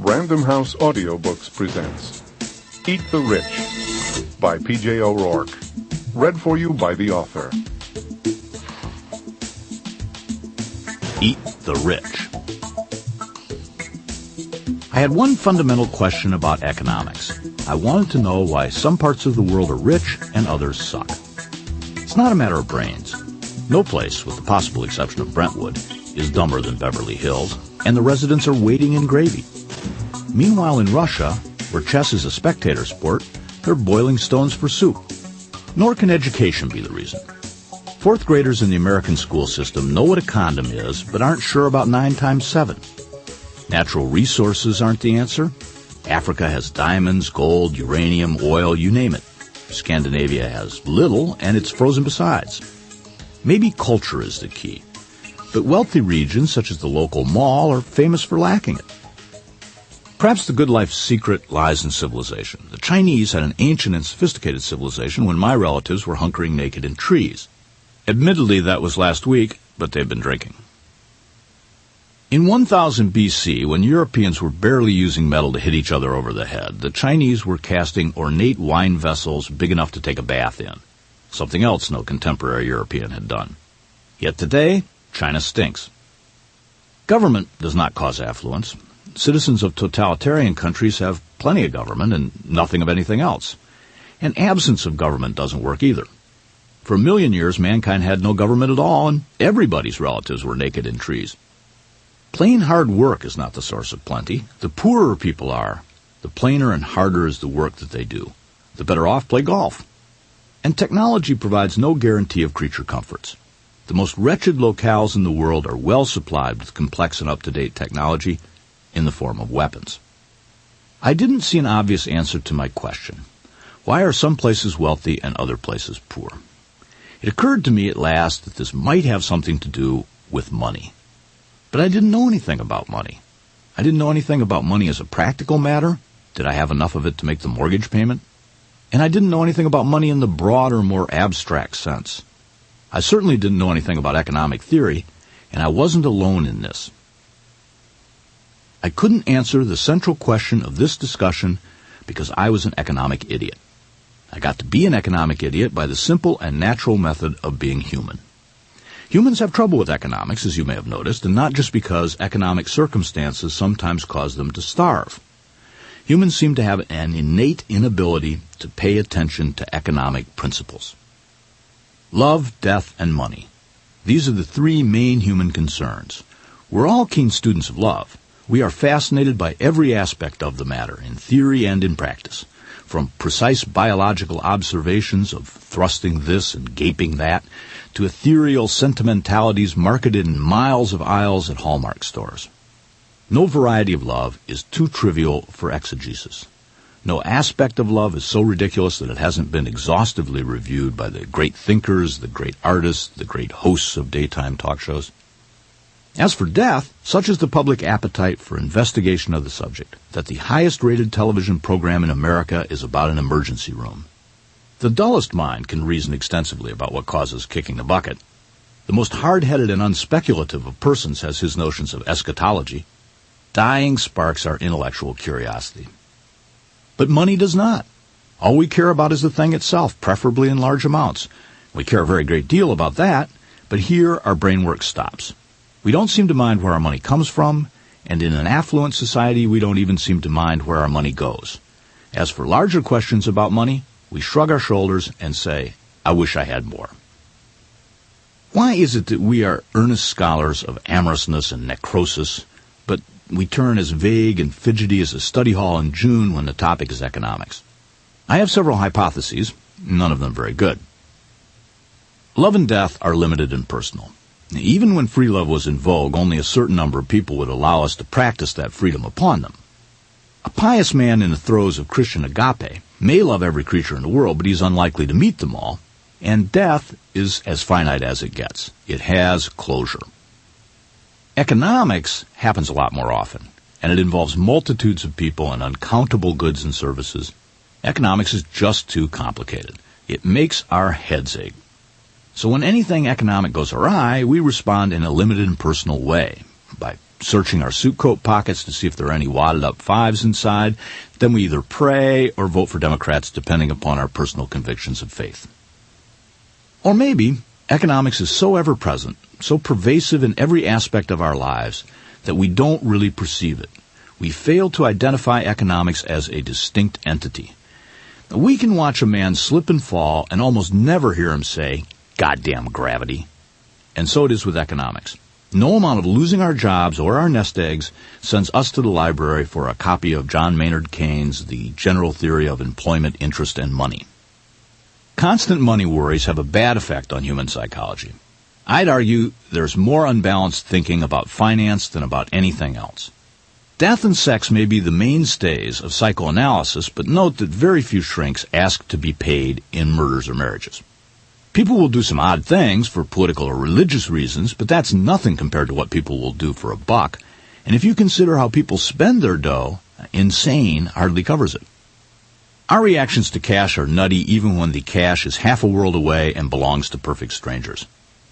Random House Audiobooks presents Eat the Rich by P.J. O'Rourke. Read for you by the author. Eat the Rich. I had one fundamental question about economics. I wanted to know why some parts of the world are rich and others suck. It's not a matter of brains. No place, with the possible exception of Brentwood, is dumber than Beverly Hills, and the residents are wading in gravy. Meanwhile, in Russia, where chess is a spectator sport, they're boiling stones for soup. Nor can education be the reason. Fourth graders in the American school system know what a condom is, but aren't sure about 9 times 7. Natural resources aren't the answer. Africa has diamonds, gold, uranium, oil, you name it. Scandinavia has little, and it's frozen besides. Maybe culture is the key. But wealthy regions, such as the local mall, are famous for lacking it. Perhaps the good life's secret lies in civilization. The Chinese had an ancient and sophisticated civilization when my relatives were hunkering naked in trees. Admittedly, that was last week, but they've been drinking. In 1000 BC, when Europeans were barely using metal to hit each other over the head, the Chinese were casting ornate wine vessels big enough to take a bath in, something else no contemporary European had done. Yet today, China stinks. Government does not cause affluence. Citizens of totalitarian countries have plenty of government and nothing of anything else. And absence of government doesn't work either. For 1 million years, mankind had no government at all, and everybody's relatives were naked in trees. Plain hard work is not the source of plenty. The poorer people are, the plainer and harder is the work that they do. The better off play golf. And technology provides no guarantee of creature comforts. The most wretched locales in the world are well supplied with complex and up-to-date technology in the form of weapons. I didn't see an obvious answer to my question. Why are some places wealthy and other places poor? It occurred to me at last that this might have something to do with money. But I didn't know anything about money. I didn't know anything about money as a practical matter. Did I have enough of it to make the mortgage payment? And I didn't know anything about money in the broader, more abstract sense. I certainly didn't know anything about economic theory, and I wasn't alone in this. I couldn't answer the central question of this discussion because I was an economic idiot. I got to be an economic idiot by the simple and natural method of being human. Humans have trouble with economics, as you may have noticed, and not just because economic circumstances sometimes cause them to starve. Humans seem to have an innate inability to pay attention to economic principles. Love, death, and money. These are the 3 main human concerns. We're all keen students of love. We are fascinated by every aspect of the matter, in theory and in practice, from precise biological observations of thrusting this and gaping that, to ethereal sentimentalities marketed in miles of aisles at Hallmark stores. No variety of love is too trivial for exegesis. No aspect of love is so ridiculous that it hasn't been exhaustively reviewed by the great thinkers, the great artists, the great hosts of daytime talk shows. As for death, such is the public appetite for investigation of the subject, that the highest-rated television program in America is about an emergency room. The dullest mind can reason extensively about what causes kicking the bucket. The most hard-headed and unspeculative of persons has his notions of eschatology. Dying sparks our intellectual curiosity. But money does not. All we care about is the thing itself, preferably in large amounts. We care a very great deal about that, but here our brain work stops. We don't seem to mind where our money comes from, and in an affluent society we don't even seem to mind where our money goes. As for larger questions about money, we shrug our shoulders and say, I wish I had more. Why is it that we are earnest scholars of amorousness and necrosis, but we turn as vague and fidgety as a study hall in June when the topic is economics? I have several hypotheses, none of them very good. Love and death are limited and personal. Even when free love was in vogue, only a certain number of people would allow us to practice that freedom upon them. A pious man in the throes of Christian agape may love every creature in the world, but he's unlikely to meet them all. And death is as finite as it gets. It has closure. Economics happens a lot more often, and it involves multitudes of people and uncountable goods and services. Economics is just too complicated. It makes our heads ache. So when anything economic goes awry, we respond in a limited and personal way. by searching our suit coat pockets to see if there are any wadded up fives inside. Then we either pray or vote for Democrats depending upon our personal convictions of faith. Or maybe economics is so ever-present, so pervasive in every aspect of our lives, that we don't really perceive it. We fail to identify economics as a distinct entity. We can watch a man slip and fall and almost never hear him say, "Goddamn gravity." And so it is with economics. No amount of losing our jobs or our nest eggs sends us to the library for a copy of John Maynard Keynes' The General Theory of Employment, Interest, and Money. Constant money worries have a bad effect on human psychology. I'd argue there's more unbalanced thinking about finance than about anything else. Death and sex may be the mainstays of psychoanalysis, but note that very few shrinks ask to be paid in murders or marriages. People will do some odd things for political or religious reasons, but that's nothing compared to what people will do for a buck. And if you consider how people spend their dough, insane hardly covers it. Our reactions to cash are nutty even when the cash is half a world away and belongs to perfect strangers.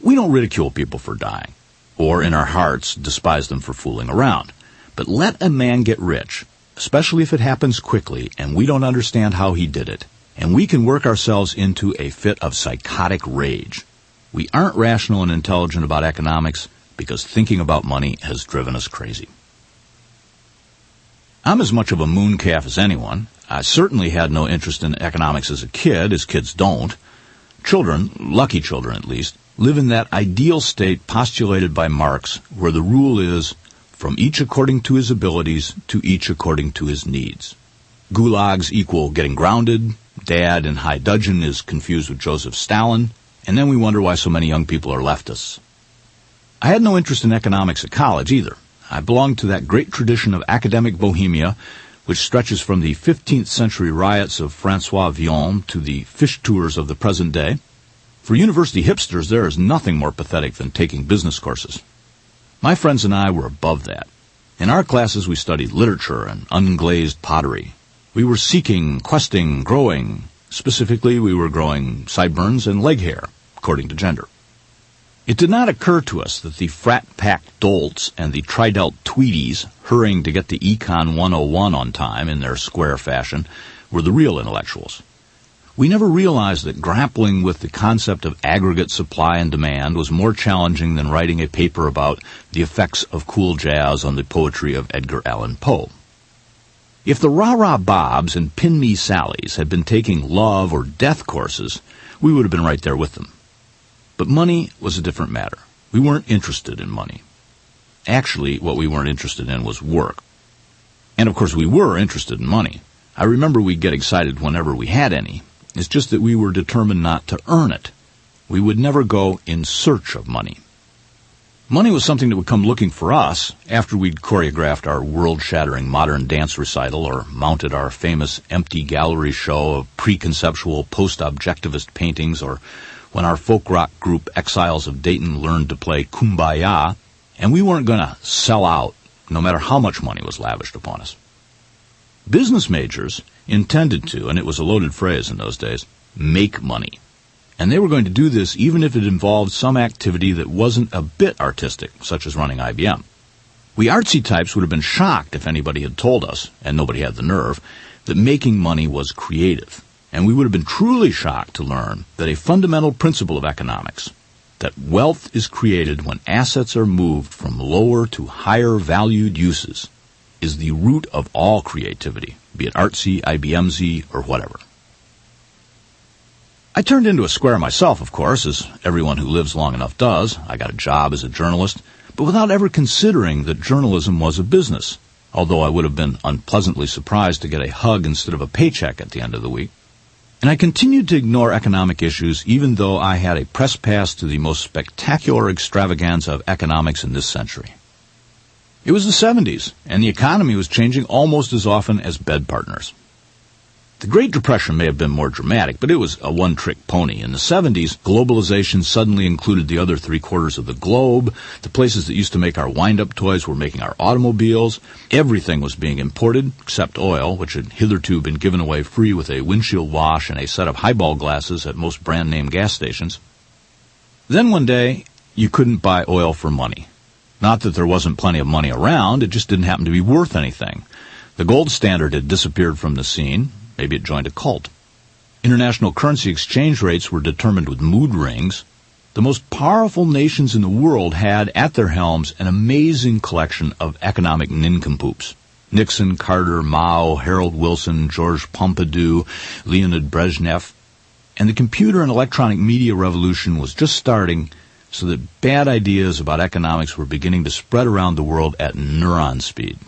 We don't ridicule people for dying, or in our hearts despise them for fooling around. But let a man get rich, especially if it happens quickly and we don't understand how he did it, and we can work ourselves into a fit of psychotic rage. We aren't rational and intelligent about economics because thinking about money has driven us crazy. I'm as much of a mooncalf as anyone. I certainly had no interest in economics as a kid, as kids don't. Children, lucky children at least, live in that ideal state postulated by Marx where the rule is, from each according to his abilities to each according to his needs. Gulags equal getting grounded, Dad in high dudgeon is confused with Joseph Stalin, and then we wonder why so many young people are leftists. I had no interest in economics at college either. I belonged to that great tradition of academic bohemia, which stretches from the 15th century riots of François Villon to the fish tours of the present day. For university hipsters, there is nothing more pathetic than taking business courses. My friends and I were above that. In our classes, we studied literature and unglazed pottery. We were seeking, questing, growing. Specifically, we were growing sideburns and leg hair, according to gender. It did not occur to us that the frat-pack dolts and the tridelt tweedies hurrying to get to Econ 101 on time in their square fashion were the real intellectuals. We never realized that grappling with the concept of aggregate supply and demand was more challenging than writing a paper about the effects of cool jazz on the poetry of Edgar Allan Poe. If the rah-rah Bobs and pin-me Sallys had been taking love or death courses, we would have been right there with them. But money was a different matter. We weren't interested in money. Actually, what we weren't interested in was work. And of course, we were interested in money. I remember we'd get excited whenever we had any. It's just that we were determined not to earn it. We would never go in search of money. Money was something that would come looking for us after we'd choreographed our world-shattering modern dance recital or mounted our famous empty gallery show of preconceptual post-objectivist paintings, or when our folk rock group Exiles of Dayton learned to play Kumbaya, and we weren't going to sell out no matter how much money was lavished upon us. Business majors intended to, and it was a loaded phrase in those days, make money. And they were going to do this even if it involved some activity that wasn't a bit artistic, such as running IBM. We artsy types would have been shocked if anybody had told us, and nobody had the nerve, that making money was creative. And we would have been truly shocked to learn that a fundamental principle of economics, that wealth is created when assets are moved from lower to higher valued uses, is the root of all creativity, be it artsy, IBMsy, or whatever. I turned into a square myself, of course, as everyone who lives long enough does. I got a job as a journalist, but without ever considering that journalism was a business, although I would have been unpleasantly surprised to get a hug instead of a paycheck at the end of the week. And I continued to ignore economic issues even though I had a press pass to the most spectacular extravaganza of economics in this century. It was the 70s, and the economy was changing almost as often as bed partners. The Great Depression may have been more dramatic, but it was a one-trick pony. In the 70s, globalization suddenly included the other three-quarters of the globe. The places that used to make our wind-up toys were making our automobiles. Everything was being imported, except oil, which had hitherto been given away free with a windshield wash and a set of highball glasses at most brand-name gas stations. Then one day, you couldn't buy oil for money. Not that there wasn't plenty of money around, it just didn't happen to be worth anything. The gold standard had disappeared from the scene. Maybe it joined a cult. International currency exchange rates were determined with mood rings. The most powerful nations in the world had at their helms an amazing collection of economic nincompoops. Nixon, Carter, Mao, Harold Wilson, George Pompidou, Leonid Brezhnev. And the computer and electronic media revolution was just starting, so that bad ideas about economics were beginning to spread around the world at neuron speed.